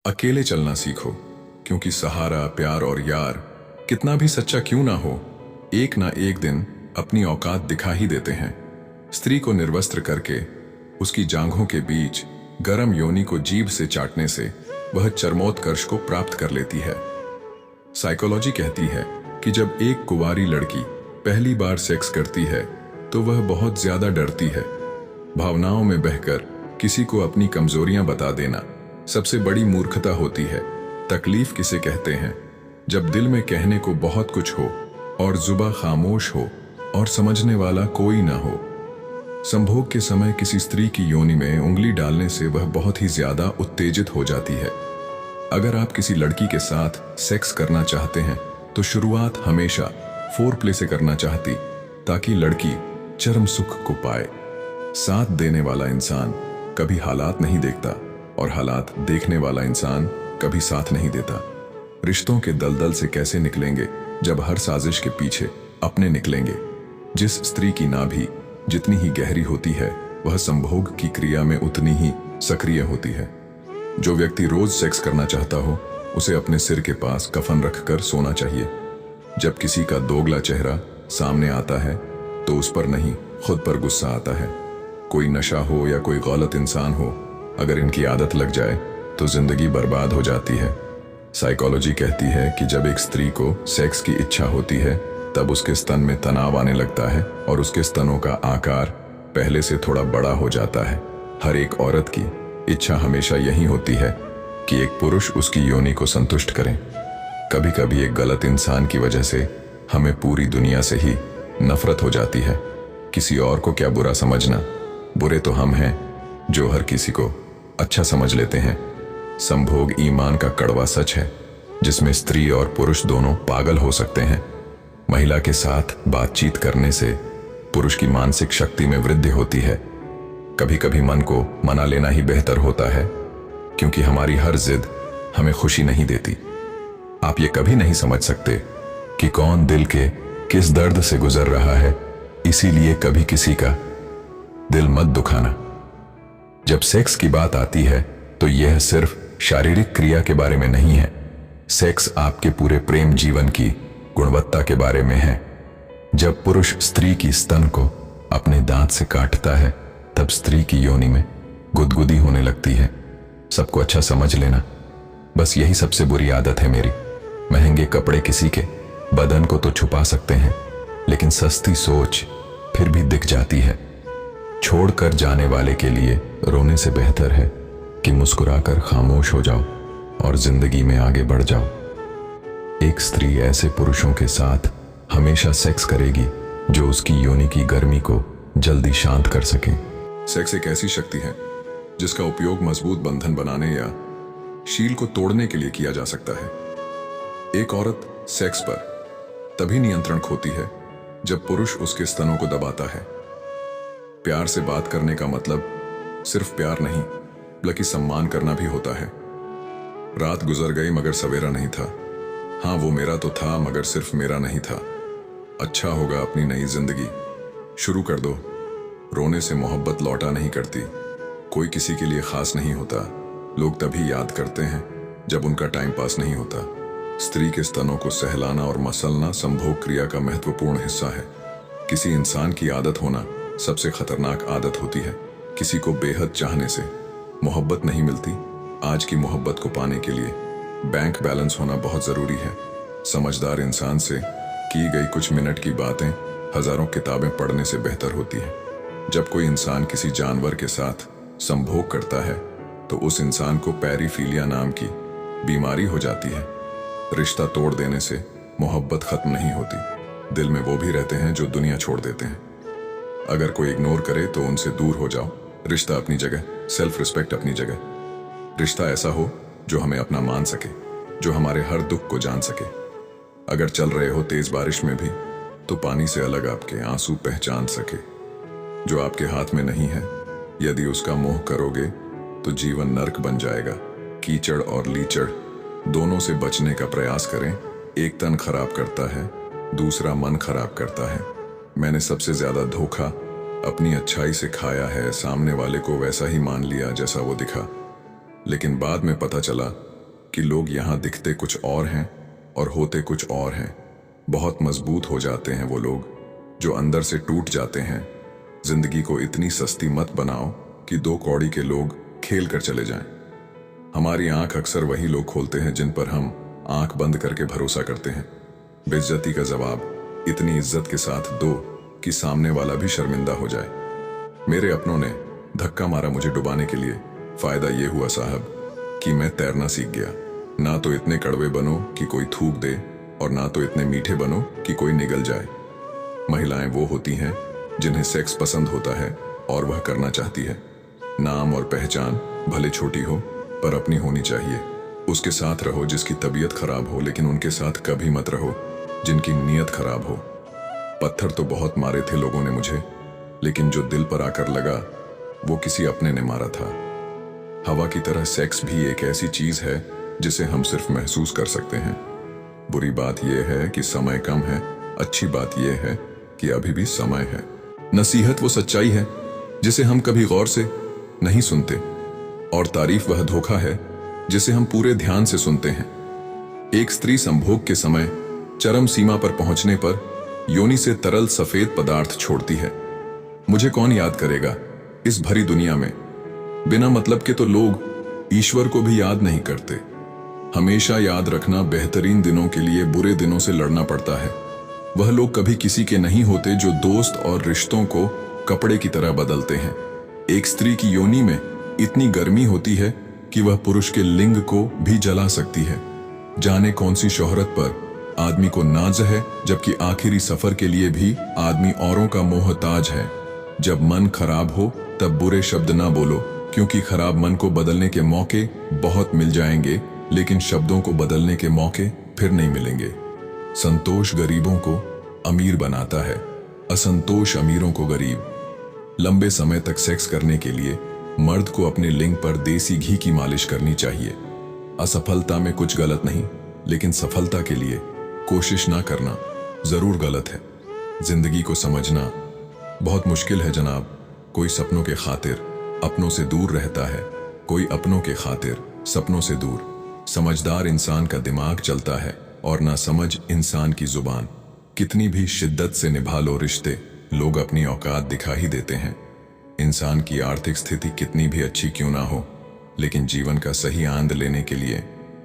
अकेले चलना सीखो, क्योंकि सहारा, प्यार और यार कितना भी सच्चा क्यों ना हो, एक ना एक दिन अपनी औकात दिखा ही देते हैं। स्त्री को निर्वस्त्र करके उसकी जांघों के बीच गरम योनि को जीभ से चाटने से वह चरमोत्कर्ष को प्राप्त कर लेती है। साइकोलॉजी कहती है कि जब एक कुंवारी लड़की पहली बार सेक्स करती है तो वह बहुत ज्यादा डरती है। भावनाओं में बहकर किसी को अपनी कमजोरियां बता देना सबसे बड़ी मूर्खता होती है। तकलीफ किसे कहते हैं? जब दिल में कहने को बहुत कुछ हो और जुबां खामोश हो और समझने वाला कोई ना हो। संभोग के समय किसी स्त्री की योनि में उंगली डालने से वह बहुत ही ज्यादा उत्तेजित हो जाती है। अगर आप किसी लड़की के साथ सेक्स करना चाहते हैं तो शुरुआत हमेशा फोरप्ले से करना चाहती, ताकि लड़की चरम सुख को पाए। साथ देने वाला इंसान कभी हालात नहीं देखता और हालात देखने वाला इंसान कभी साथ नहीं देता। रिश्तों के दलदल से कैसे निकलेंगे जब हर साजिश के पीछे अपने निकलेंगे। जिस स्त्री की नाभि जितनी ही गहरी होती है वह संभोग की क्रिया में उतनी ही सक्रिय होती है। जो व्यक्ति रोज सेक्स करना चाहता हो उसे अपने सिर के पास कफन रखकर सोना चाहिए। जब किसी का दोगला चेहरा सामने आता है तो उस पर नहीं, खुद पर गुस्सा आता है। कोई नशा हो या कोई गलत इंसान हो, अगर इनकी आदत लग जाए तो जिंदगी बर्बाद हो जाती है। साइकोलॉजी कहती है कि जब एक स्त्री को सेक्स की इच्छा होती है तब उसके स्तन में तनाव आने लगता है और उसके स्तनों का आकार पहले से थोड़ा बड़ा हो जाता है। हर एक औरत की इच्छा हमेशा यही होती है कि एक पुरुष उसकी योनि को संतुष्ट करें। कभी कभी एक गलत इंसान की वजह से हमें पूरी दुनिया से ही नफरत हो जाती है। किसी और को क्या बुरा समझना, बुरे तो हम हैं जो हर किसी को अच्छा समझ लेते हैं। संभोग ईमान का कड़वा सच है जिसमें स्त्री और पुरुष दोनों पागल हो सकते हैं। महिला के साथ बातचीत करने से पुरुष की मानसिक शक्ति में वृद्धि होती है। कभी कभी मन को मना लेना ही बेहतर होता है, क्योंकि हमारी हर जिद हमें खुशी नहीं देती। आप ये कभी नहीं समझ सकते कि कौन दिल के किस दर्द से गुजर रहा है, इसीलिए कभी किसी का दिल मत दुखाना। जब सेक्स की बात आती है तो यह सिर्फ शारीरिक क्रिया के बारे में नहीं है। सेक्स आपके पूरे प्रेम जीवन की गुणवत्ता के बारे में है। जब पुरुष स्त्री की स्तन को अपने दांत से काटता है तब स्त्री की योनि में गुदगुदी होने लगती है। सबको अच्छा समझ लेना, बस यही सबसे बुरी आदत है मेरी। महंगे कपड़े किसी के बदन को तो छुपा सकते हैं, लेकिन सस्ती सोच फिर भी दिख जाती है। छोड़कर जाने वाले के लिए रोने से बेहतर है कि मुस्कुराकर खामोश हो जाओ और जिंदगी में आगे बढ़ जाओ। एक स्त्री ऐसे पुरुषों के साथ हमेशा सेक्स करेगी जो उसकी योनि की गर्मी को जल्दी शांत कर सके। सेक्स एक ऐसी शक्ति है जिसका उपयोग मजबूत बंधन बनाने या शील को तोड़ने के लिए किया जा सकता है। एक औरत सेक्स पर तभी नियंत्रण खोती है जब पुरुष उसके स्तनों को दबाता है। प्यार से बात करने का मतलब सिर्फ प्यार नहीं, बल्कि सम्मान करना भी होता है। रात गुजर गई मगर सवेरा नहीं था। हाँ, वो मेरा तो था मगर सिर्फ मेरा नहीं था। अच्छा होगा अपनी नई जिंदगी शुरू कर दो। रोने से मोहब्बत लौटा नहीं करती। कोई किसी के लिए खास नहीं होता। लोग तभी याद करते हैं जब उनका टाइम पास नहीं होता। स्त्री के स्तनों को सहलाना और मसलना संभोग क्रिया का महत्वपूर्ण हिस्सा है। किसी इंसान की आदत होना सबसे खतरनाक आदत होती है। किसी को बेहद चाहने से मोहब्बत नहीं मिलती। आज की मोहब्बत को पाने के लिए बैंक बैलेंस होना बहुत जरूरी है। समझदार इंसान से की गई कुछ मिनट की बातें हजारों किताबें पढ़ने से बेहतर होती है। जब कोई इंसान किसी जानवर के साथ संभोग करता है तो उस इंसान को पैरीफीलिया नाम की बीमारी हो जाती है। रिश्ता तोड़ देने से मोहब्बत खत्म नहीं होती। दिल में वो भी रहते हैं जो दुनिया छोड़ देते हैं। अगर कोई इग्नोर करे तो उनसे दूर हो जाओ। रिश्ता अपनी जगह, सेल्फ रिस्पेक्ट अपनी जगह। रिश्ता ऐसा हो जो हमें अपना मान सके, जो हमारे हर दुख को जान सके। अगर चल रहे हो तेज बारिश में भी तो पानी से अलग आपके आंसू पहचान सके। जो आपके हाथ में नहीं है, यदि उसका मोह करोगे तो जीवन नर्क बन जाएगा। कीचड़ और लीचड़ दोनों से बचने का प्रयास करें। एक तन खराब करता है, दूसरा मन खराब करता है। मैंने सबसे ज्यादा धोखा अपनी अच्छाई से खाया है। सामने वाले को वैसा ही मान लिया जैसा वो दिखा, लेकिन बाद में पता चला कि लोग यहाँ दिखते कुछ और हैं और होते कुछ और हैं। बहुत मजबूत हो जाते हैं वो लोग जो अंदर से टूट जाते हैं। जिंदगी को इतनी सस्ती मत बनाओ कि 2 कौड़ी के लोग खेल कर चले जाएं। हमारी आंख अक्सर वही लोग खोलते हैं जिन पर हम आंख बंद करके भरोसा करते हैं। बेइज्जती का जवाब इतनी इज्जत के साथ दो कि सामने वाला भी शर्मिंदा हो जाए। मेरे अपनों ने धक्का मारा मुझे डुबाने के लिए। फायदा ये हुआ साहब कि मैं तैरना सीख गया। ना तो इतने कड़वे बनो कि कोई थूक दे और ना तो इतने मीठे बनो कि कोई निगल जाए। महिलाएं वो होती हैं जिन्हें सेक्स पसंद होता है और वह करना चाहती है। नाम और पहचान भले छोटी हो पर अपनी होनी चाहिए। उसके साथ रहो जिसकी तबीयत खराब हो, लेकिन उनके साथ कभी मत रहो जिनकी नीयत खराब हो। पत्थर तो बहुत मारे थे लोगों ने मुझे, लेकिन जो दिल पर आकर लगा वो किसी अपने ने मारा था। हवा की तरह सेक्स भी एक ऐसी चीज है जिसे हम सिर्फ महसूस कर सकते हैं। बुरी बात यह है कि समय कम है, अच्छी बात यह है कि अभी भी समय है। नसीहत वो सच्चाई है जिसे हम कभी गौर से नहीं सुनते, और तारीफ वह धोखा है जिसे हम पूरे ध्यान से सुनते हैं। एक स्त्री संभोग के समय चरम सीमा पर पहुंचने पर योनि से तरल सफेद पदार्थ छोड़ती है। मुझे कौन याद करेगा इस भरी दुनिया में? बिना मतलब के तो लोग ईश्वर को भी याद नहीं करते। हमेशा याद रखना, बेहतरीन दिनों के लिए बुरे दिनों से लड़ना पड़ता है। वह लोग कभी किसी के नहीं होते जो दोस्त और रिश्तों को कपड़े की तरह बदलते हैं। एक स्त्री की योनि में इतनी गर्मी होती है कि वह पुरुष के लिंग को भी जला सकती है। जाने कौन सी शोहरत पर आदमी को नाज है, जबकि आखिरी सफर के लिए भी आदमी औरों का मोहताज है। जब मन खराब हो तब बुरे शब्द ना बोलो, क्योंकि खराब मन को बदलने के मौके बहुत मिल जाएंगे, लेकिन शब्दों को बदलने के मौके फिर नहीं मिलेंगे। संतोष गरीबों को अमीर बनाता है, असंतोष अमीरों को गरीब। लंबे समय तक सेक्स करने के लिए मर्द को अपने लिंग पर देसी घी की मालिश करनी चाहिए। असफलता में कुछ गलत नहीं, लेकिन सफलता के लिए कोशिश ना करना जरूर गलत है। जिंदगी को समझना बहुत मुश्किल है जनाब। कोई सपनों के खातिर अपनों से दूर रहता है, कोई अपनों के खातिर सपनों से दूर। समझदार इंसान का दिमाग चलता है और ना समझ इंसान की जुबान। कितनी भी शिद्दत से निभा लो रिश्ते, लोग अपनी औकात दिखा ही देते हैं। इंसान की आर्थिक स्थिति कितनी भी अच्छी क्यों ना हो, लेकिन जीवन का सही आनंद लेने के लिए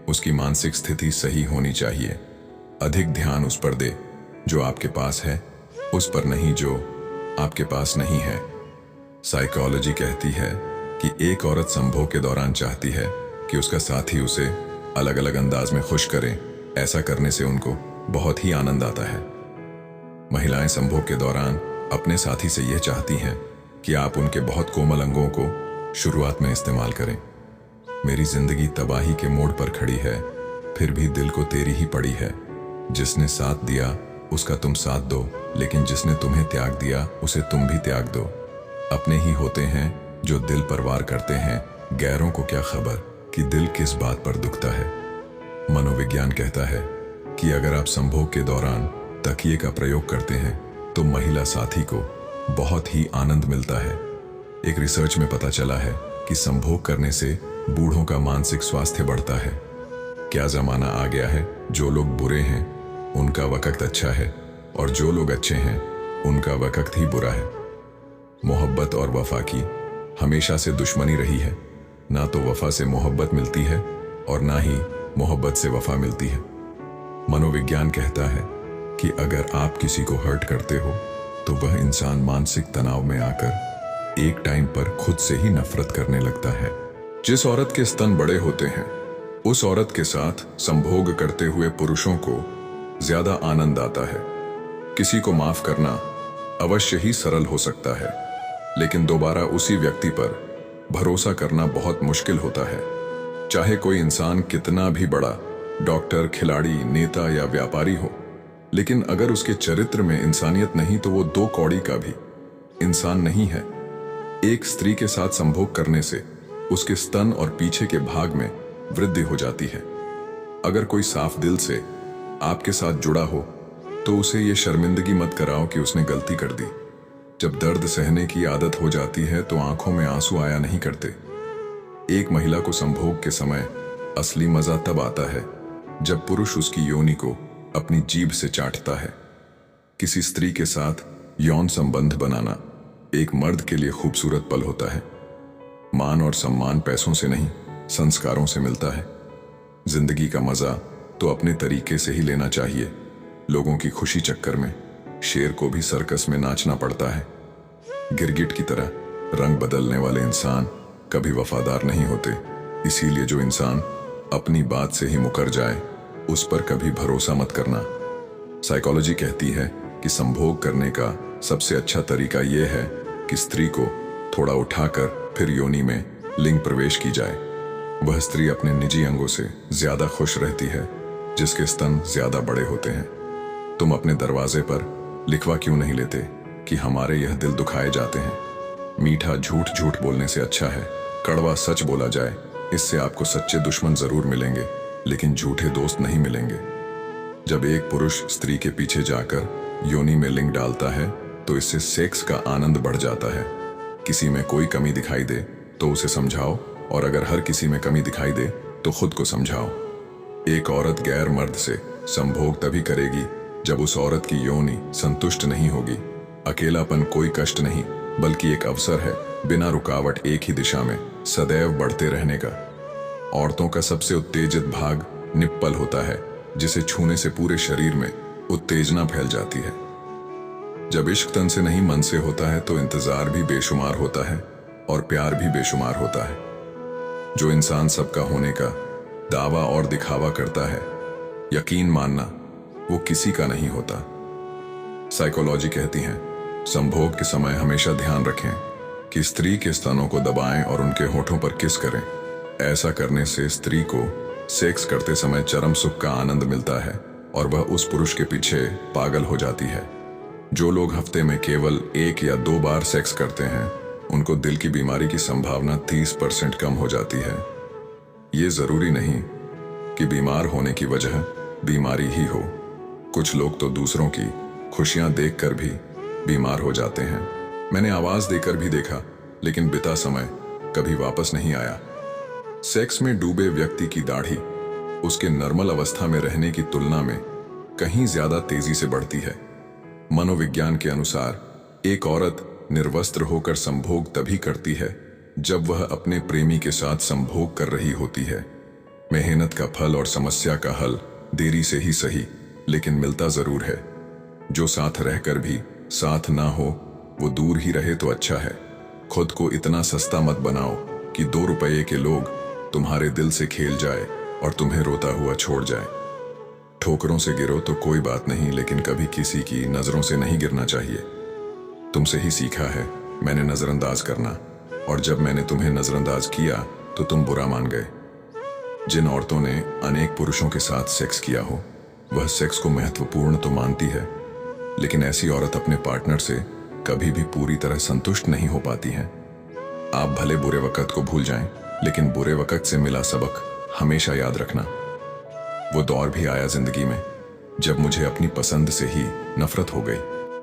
उसकी मानसिक स्थिति सही होनी चाहिए। अधिक ध्यान उस पर दे जो आपके पास है, उस पर नहीं जो आपके पास नहीं है। साइकोलॉजी कहती है कि एक औरत संभोग के दौरान चाहती है कि उसका साथी उसे अलग अलग अंदाज में खुश करे। ऐसा करने से उनको बहुत ही आनंद आता है। महिलाएं संभोग के दौरान अपने साथी से यह चाहती हैं कि आप उनके बहुत कोमल अंगों को शुरुआत में इस्तेमाल करें। मेरी जिंदगी तबाही के मोड़ पर खड़ी है, फिर भी दिल को तेरी ही पड़ी है। जिसने साथ दिया उसका तुम साथ दो, लेकिन जिसने तुम्हें त्याग दिया उसे तुम भी त्याग दो। अपने ही होते हैं जो दिल पर वार करते हैं, गैरों को क्या खबर कि दिल किस बात पर दुखता है। मनोविज्ञान कहता है कि अगर आप संभोग के दौरान तकिए का प्रयोग करते हैं तो महिला साथी को बहुत ही आनंद मिलता है। एक रिसर्च में पता चला है कि संभोग करने से बूढ़ों का मानसिक स्वास्थ्य बढ़ता है। क्या जमाना आ गया है, जो लोग बुरे हैं उनका वक्त अच्छा है और जो लोग अच्छे हैं उनका वक्त ही बुरा है। मोहब्बत और वफा की हमेशा से दुश्मनी रही है। ना तो वफा से मोहब्बत मिलती है और ना ही मोहब्बत से वफा मिलती है। मनोविज्ञान कहता है कि अगर आप किसी को हर्ट करते हो तो वह इंसान मानसिक तनाव में आकर एक टाइम पर खुद से ही नफरत करने लगता है। जिस औरत के स्तन बड़े होते हैं उस औरत के साथ संभोग करते हुए पुरुषों को ज्यादा आनंद आता है। किसी को माफ करना अवश्य ही सरल हो सकता है, लेकिन दोबारा उसी व्यक्ति पर भरोसा करना बहुत मुश्किल होता है। चाहे कोई इंसान कितना भी बड़ा डॉक्टर, खिलाड़ी, नेता या व्यापारी हो, लेकिन अगर उसके चरित्र में इंसानियत नहीं तो वो 2 कौड़ी का भी इंसान नहीं है। एक स्त्री के साथ संभोग करने से उसके स्तन और पीछे के भाग में वृद्धि हो जाती है। अगर कोई साफ दिल से आपके साथ जुड़ा हो तो उसे ये शर्मिंदगी मत कराओ कि उसने गलती कर दी। जब दर्द सहने की आदत हो जाती है तो आंखों में आंसू आया नहीं करते। एक महिला को संभोग के समय असली मजा तब आता है जब पुरुष उसकी योनि को अपनी जीभ से चाटता है। किसी स्त्री के साथ यौन संबंध बनाना एक मर्द के लिए खूबसूरत पल होता है। मान और सम्मान पैसों से नहीं, संस्कारों से मिलता है। जिंदगी का मजा तो अपने तरीके से ही लेना चाहिए। लोगों की खुशी चक्कर में शेर को भी सर्कस में नाचना पड़ता है। गिरगिट की तरह रंग बदलने वाले इंसान कभी वफादार नहीं होते। इसीलिए जो इंसान अपनी बात से ही मुकर जाए उस पर कभी भरोसा मत करना। साइकोलॉजी कहती है कि संभोग करने का सबसे अच्छा तरीका यह है कि स्त्री को थोड़ा उठाकर फिर योनि में लिंग प्रवेश की जाए। वह स्त्री अपने निजी अंगों से ज्यादा खुश रहती है जिसके स्तन ज्यादा बड़े होते हैं। तुम अपने दरवाजे पर लिखवा क्यों नहीं लेते कि हमारे यह दिल दुखाए जाते हैं। मीठा झूठ झूठ बोलने से अच्छा है कड़वा सच बोला जाए। इससे आपको सच्चे दुश्मन जरूर मिलेंगे लेकिन झूठे दोस्त नहीं मिलेंगे। जब एक पुरुष स्त्री के पीछे जाकर योनि में लिंग डालता है तो इससे सेक्स का आनंद बढ़ जाता है। किसी में कोई कमी दिखाई दे तो उसे समझाओ, और अगर हर किसी में कमी दिखाई दे तो खुद को समझाओ। एक औरत गैर मर्द से संभोग तभी करेगी जब उस औरत की योनि संतुष्ट नहीं होगी। अकेलापन कोई कष्ट नहीं बल्कि एक अवसर है बिना रुकावट एक ही दिशा में सदैव बढ़ते रहने का। औरतों का सबसे उत्तेजित भाग निप्पल होता है जिसे छूने से पूरे शरीर में उत्तेजना फैल जाती है। जब इश्क तन से नहीं मन से होता है तो इंतजार भी बेशुमार होता है और प्यार भी बेशुमार होता है। जो इंसान सबका होने का दावा और दिखावा करता है, यकीन मानना वो किसी का नहीं होता। साइकोलॉजी कहती है संभोग के समय हमेशा ध्यान रखें कि स्त्री के स्तनों को दबाएं और उनके होठों पर किस करें। ऐसा करने से स्त्री को सेक्स करते समय चरम सुख का आनंद मिलता है और वह उस पुरुष के पीछे पागल हो जाती है। जो लोग हफ्ते में केवल 1 या 2 बार सेक्स करते हैं उनको दिल की बीमारी की संभावना 30% कम हो जाती है। ये जरूरी नहीं कि बीमार होने की वजह बीमारी ही हो। कुछ लोग तो दूसरों की खुशियां देखकर भी बीमार हो जाते हैं। मैंने आवाज देकर भी देखा लेकिन बीता समय कभी वापस नहीं आया। सेक्स में डूबे व्यक्ति की दाढ़ी उसके नॉर्मल अवस्था में रहने की तुलना में कहीं ज्यादा तेजी से बढ़ती है। मनोविज्ञान के अनुसार एक औरत निर्वस्त्र होकर संभोग तभी करती है जब वह अपने प्रेमी के साथ संभोग कर रही होती है। मेहनत का फल और समस्या का हल देरी से ही सही लेकिन मिलता जरूर है। जो साथ रहकर भी साथ ना हो वो दूर ही रहे तो अच्छा है। खुद को इतना सस्ता मत बनाओ कि 2 रुपये के लोग तुम्हारे दिल से खेल जाए और तुम्हें रोता हुआ छोड़ जाए। ठोकरों से गिरो तो कोई बात नहीं लेकिन कभी किसी की नजरों से नहीं गिरना चाहिए। तुमसे ही सीखा है मैंने नजरअंदाज करना, और जब मैंने तुम्हें नजरअंदाज किया तो तुम बुरा मान गए। जिन औरतों ने अनेक पुरुषों के साथ सेक्स किया हो वह सेक्स को महत्वपूर्ण तो मानती है लेकिन ऐसी औरत अपने पार्टनर से कभी भी पूरी तरह संतुष्ट नहीं हो पाती है। आप भले बुरे वक्त को भूल जाएं लेकिन बुरे वक्त से मिला सबक हमेशा याद रखना। वो दौर भी आया जिंदगी में जब मुझे अपनी पसंद से ही नफरत हो गई।